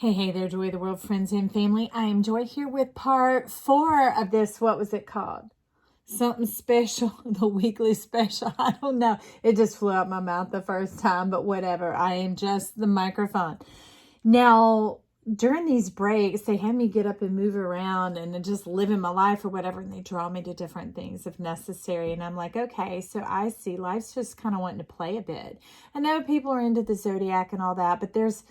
Hey there, Joy of the World friends and family. I am Joy here with part 4 of this. What was it called? Something special, the weekly special. I don't know. It just flew out my mouth the first time, but whatever. I am just the microphone. Now, during these breaks, they have me get up and move around and just live in my life or whatever, and they draw me to different things if necessary. And I'm like, okay, so I see life's just kind of wanting to play a bit. I know people are into the zodiac and all that, but there's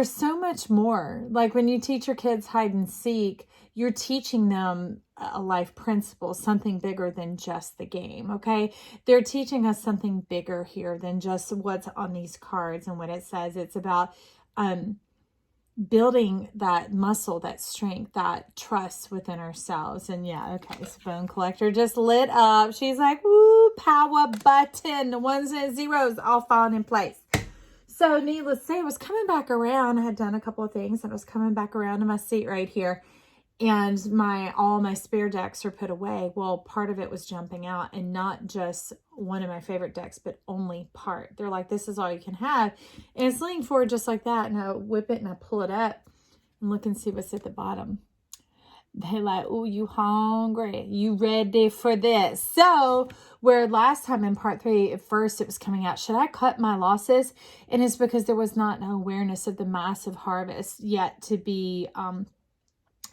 so much more. Like when you teach your kids hide and seek, you're teaching them a life principle, something bigger than just the game, okay? They're teaching us something bigger here than just what's on these cards and what it says. It's about building that muscle, that strength, that trust within ourselves. And yeah, okay, so Bone Collector just lit up. She's like, woo, power button. The ones and zeros all falling in place. So needless to say, I was coming back around. I had done a couple of things and I was coming back around to my seat right here. And all my spare decks are put away. Well, part of it was jumping out, and not just one of my favorite decks, but only part. They're like, this is all you can have. And it's leaning forward just like that. And I whip it and I pull it up and look and see what's at the bottom. They like, oh, you hungry? You ready for this? So where last time in part 3, at first it was coming out, should I cut my losses? And it's because there was not an awareness of the massive harvest yet to be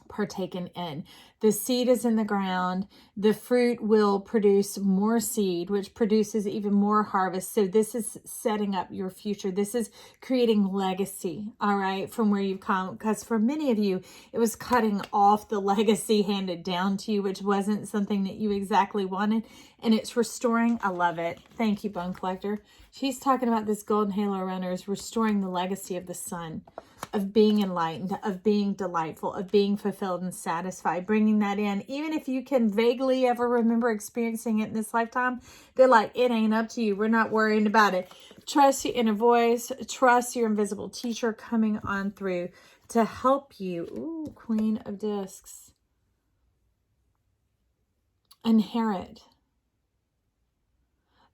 partaken in. The seed is in the ground. The fruit will produce more seed, which produces even more harvest. So this is setting up your future. This is creating legacy, all right, from where you've come. Because for many of you, it was cutting off the legacy handed down to you, which wasn't something that you exactly wanted. And it's restoring. I love it. Thank you, Bone Collector. She's talking about this golden halo runner is restoring the legacy of the sun, of being enlightened, of being delightful, of being fulfilled and satisfied, bringing that in. Even if you can vaguely ever remember experiencing it in this lifetime, they're like, it ain't up to you. We're not worrying about it. Trust your inner voice. Trust your invisible teacher coming on through to help you. Ooh, Queen of Discs. Inherit.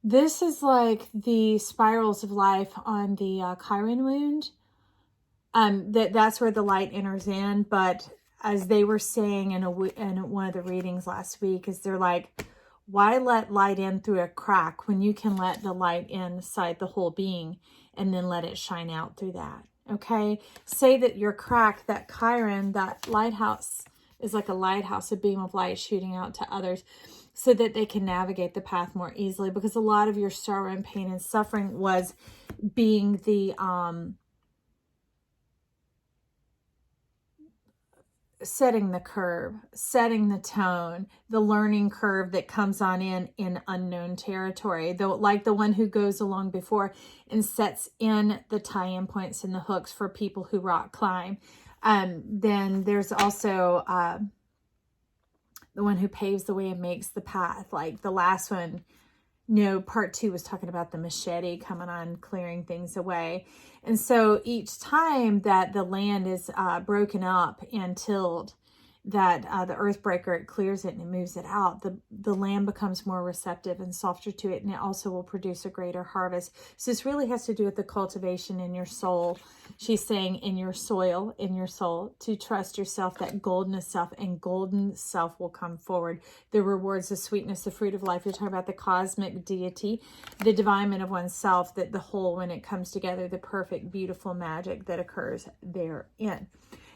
This is like the spirals of life on the Chiron wound. That's where the light enters in. But as they were saying in one of the readings last week, is they're like, why let light in through a crack when you can let the light inside the whole being and then let it shine out through that? Okay. Say that your crack, that Chiron, that lighthouse is like a lighthouse, a beam of light shooting out to others, so that they can navigate the path more easily. Because a lot of your sorrow and pain and suffering was being the setting the curve, setting the tone, the learning curve that comes on in unknown territory. Though, like the one who goes along before and sets in the tie-in points and the hooks for people who rock climb. Then there's also the one who paves the way and makes the path. Like the last one, part 2 was talking about the machete coming on, clearing things away. And so each time that the land is broken up and tilled, that the earthbreaker, it clears it and it moves it out, the land becomes more receptive and softer to it, and it also will produce a greater harvest. So this really has to do with the cultivation in your soul. She's saying in your soil, in your soul, to trust yourself, that golden self, and golden self will come forward. The rewards, the sweetness, the fruit of life. You're talking about the cosmic deity, the divinement of oneself, that the whole, when it comes together, the perfect, beautiful magic that occurs therein.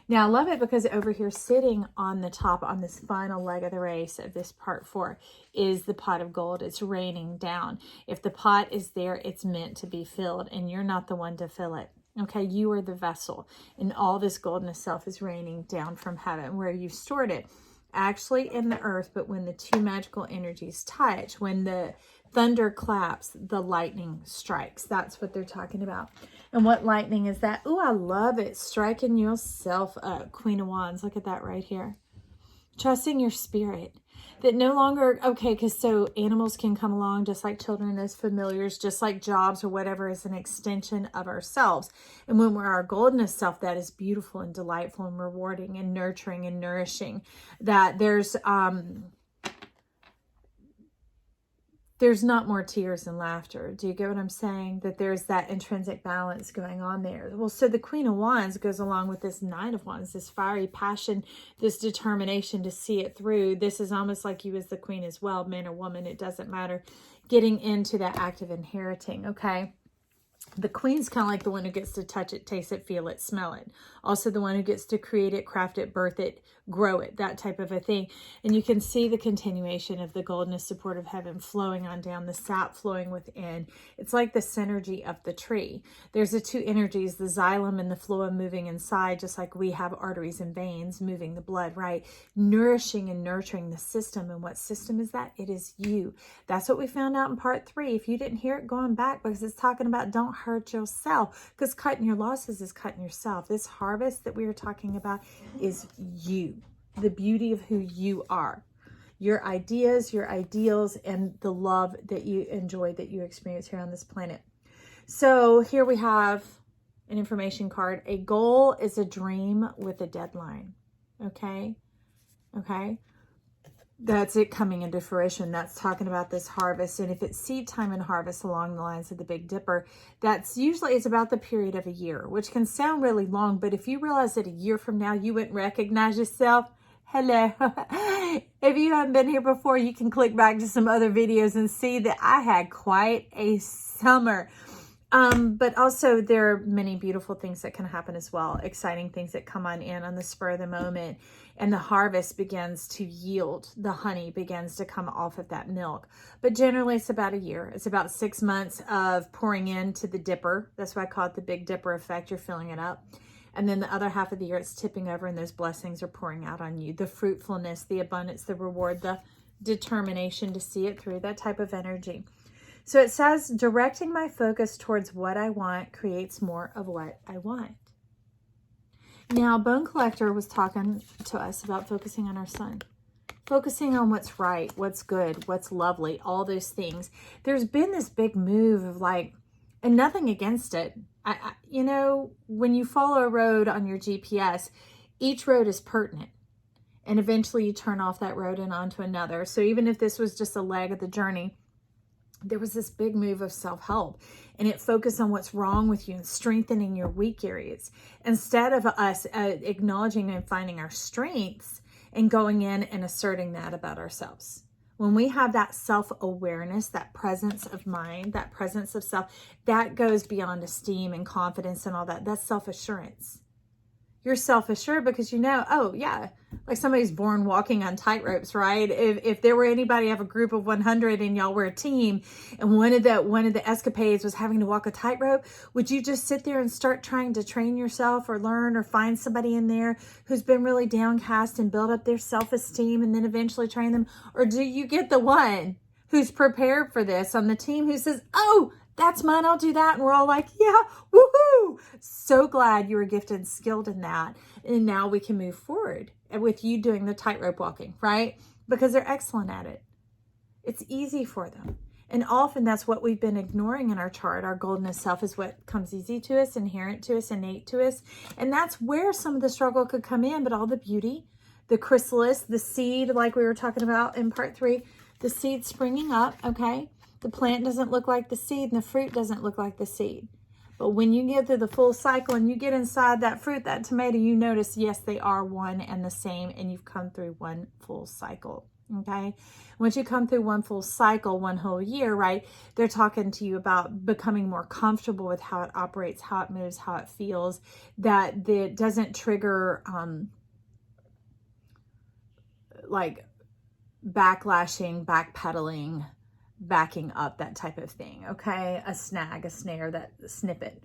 Now, I love it because over here, sitting on the top, on this final leg of the race of this part 4, is the pot of gold. It's raining down. If the pot is there, it's meant to be filled, and you're not the one to fill it. Okay, you are the vessel, and all this goldness self is raining down from heaven, where you stored it, actually in the earth. But when the two magical energies touch, when the thunder claps, the lightning strikes. That's what they're talking about. And what lightning is that? Oh, I love it. Striking yourself up. Queen of Wands. Look at that right here. Trusting your spirit. That no longer, okay, because so animals can come along just like children as familiars, just like jobs or whatever is an extension of ourselves. And when we're our golden self, that is beautiful and delightful and rewarding and nurturing and nourishing. That there's there's not more tears and laughter. Do you get what I'm saying? That there's that intrinsic balance going on there. Well, so the Queen of Wands goes along with this Knight of Wands, this fiery passion, this determination to see it through. This is almost like you as the queen as well, man or woman, it doesn't matter. Getting into that act of inheriting, okay? The queen's kind of like the one who gets to touch it, taste it, feel it, smell it. Also the one who gets to create it, craft it, birth it, grow it, that type of a thing. And you can see the continuation of the goldenness support of heaven flowing on down, the sap flowing within. It's like the synergy of the tree. There's the two energies, the xylem and the phloem moving inside, just like we have arteries and veins moving the blood, right? Nourishing and nurturing the system. And what system is that? It is you. That's what we found out in part 3. If you didn't hear it, going back, because it's talking about don't hurt yourself, because cutting your losses is cutting yourself. This harvest that we are talking about is you, the beauty of who you are, your ideas, your ideals, and the love that you enjoy, that you experience here on this planet. So here we have an information card. A goal is a dream with a deadline. Okay. That's it coming into fruition. That's talking about this harvest. And if it's seed time and harvest along the lines of the Big Dipper, that's usually, it's about the period of a year, which can sound really long, but if you realize that a year from now you wouldn't recognize yourself, hello. If you haven't been here before, you can click back to some other videos and see that I had quite a summer. But also there are many beautiful things that can happen as well. Exciting things that come on in on the spur of the moment, and the harvest begins to yield. The honey begins to come off of that milk. But generally it's about a year. It's about 6 months of pouring into the dipper. That's why I call it the Big Dipper effect. You're filling it up. And then the other half of the year it's tipping over and those blessings are pouring out on you. The fruitfulness, the abundance, the reward, the determination to see it through, that type of energy. So it says, directing my focus towards what I want creates more of what I want. Now, Bone Collector was talking to us about focusing on our sun. Focusing on what's right, what's good, what's lovely, all those things. There's been this big move of like, and nothing against it. You know, when you follow a road on your GPS, each road is pertinent. And eventually you turn off that road and onto another. So even if this was just a leg of the journey, there was this big move of self-help, and it focused on what's wrong with you and strengthening your weak areas instead of us acknowledging and finding our strengths and going in and asserting that about ourselves. When we have that self-awareness, that presence of mind, that presence of self, that goes beyond esteem and confidence and all that. That's self-assurance. You're self-assured because you know, oh yeah, like somebody's born walking on tightropes, right? If there were anybody, have a group of 100 and y'all were a team, and one of the escapades was having to walk a tightrope, would you just sit there and start trying to train yourself or learn or find somebody in there who's been really downcast and build up their self-esteem and then eventually train them? Or do you get the one who's prepared for this on the team who says, oh, that's mine, I'll do that. And we're all like, yeah, woohoo. So glad you were gifted and skilled in that. And now we can move forward with you doing the tightrope walking, right? Because they're excellent at it. It's easy for them. And often that's what we've been ignoring in our chart. Our goldenness self is what comes easy to us, inherent to us, innate to us. And that's where some of the struggle could come in. But all the beauty, the chrysalis, the seed, like we were talking about in part 3, the seed springing up, okay? The plant doesn't look like the seed and the fruit doesn't look like the seed. But when you get through the full cycle and you get inside that fruit, that tomato, you notice, yes, they are one and the same, and you've come through one full cycle, okay? Once you come through one full cycle, one whole year, right, they're talking to you about becoming more comfortable with how it operates, how it moves, how it feels, that it doesn't trigger like backlashing, backpedaling, backing up, that type of thing, okay? A snag, a snare, that snippet.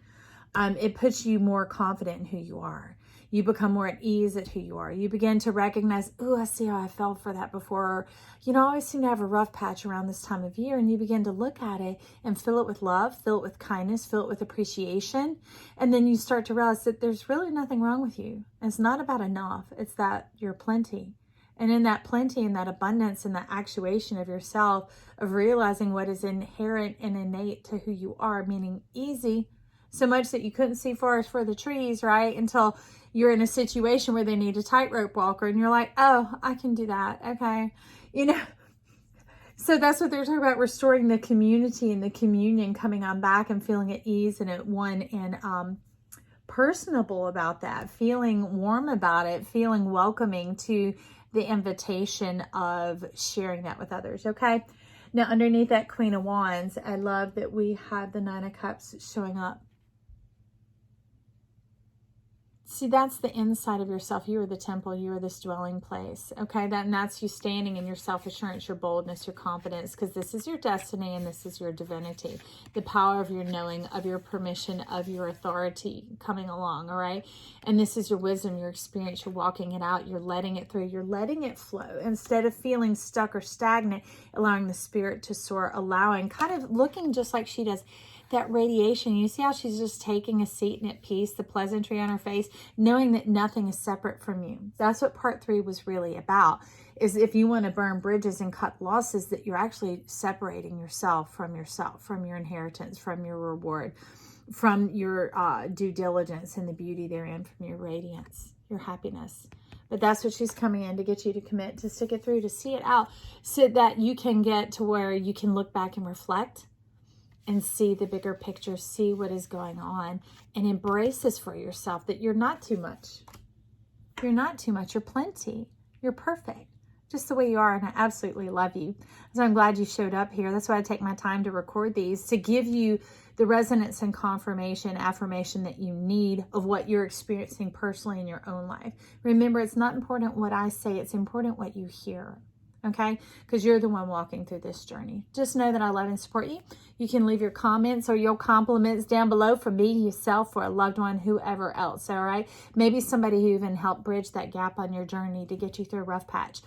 It puts you more confident in who you are. You become more at ease at who you are. You begin to recognize, oh, I see how I fell for that before. You know, I always seem to have a rough patch around this time of year, and you begin to look at it and fill it with love, fill it with kindness, fill it with appreciation. And then you start to realize that there's really nothing wrong with you. It's not about enough. It's that you're plenty. And in that plenty and that abundance and that actuation of yourself, of realizing what is inherent and innate to who you are, meaning easy, so much that you couldn't see forest for the trees, right? Until you're in a situation where they need a tightrope walker and you're like, oh, I can do that. Okay. You know, So that's what they're talking about, restoring the community and the communion, coming on back and feeling at ease and at one, and personable about that, feeling warm about it, feeling welcoming to the invitation of sharing that with others. Okay. Now, underneath that Queen of Wands, I love that we have the Nine of Cups showing up. See, that's the inside of yourself. You are the temple. You are this dwelling place. Okay, that's you standing in your self-assurance, your boldness, your confidence, because this is your destiny and this is your divinity. The power of your knowing, of your permission, of your authority coming along, all right? And this is your wisdom, your experience. You're walking it out. You're letting it through. You're letting it flow. Instead of feeling stuck or stagnant, allowing the spirit to soar, allowing, kind of looking just like she does, that radiation. You see how she's just taking a seat and at peace, the pleasantry on her face, knowing that nothing is separate from you. That's what part 3 was really about, is if you want to burn bridges and cut losses, that you're actually separating yourself, from your inheritance, from your reward, from your due diligence and the beauty therein, from your radiance, your happiness. But that's what she's coming in to get you to commit, to stick it through, to see it out, so that you can get to where you can look back and reflect and see the bigger picture, see what is going on, and embrace this for yourself, that you're not too much. You're not too much. You're plenty. You're perfect, just the way you are, and I absolutely love you. So I'm glad you showed up here. That's why I take my time to record these, to give you the resonance and confirmation, affirmation that you need of what you're experiencing personally in your own life. Remember, it's not important what I say. It's important what you hear. Okay, because you're the one walking through this journey. Just know that I love and support you. You can leave your comments or your compliments down below for me, yourself, for a loved one, whoever else. All right, maybe somebody who even helped bridge that gap on your journey to get you through a rough patch.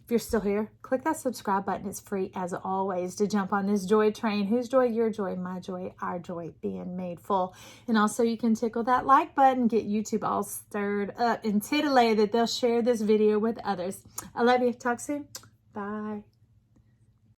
If you're still here, click that subscribe button. It's free as always to jump on this joy train. Whose joy? Your joy, my joy, our joy, being made full. And also you can tickle that like button, get YouTube all stirred up and titillated that they'll share this video with others. I love you. Talk soon. Bye.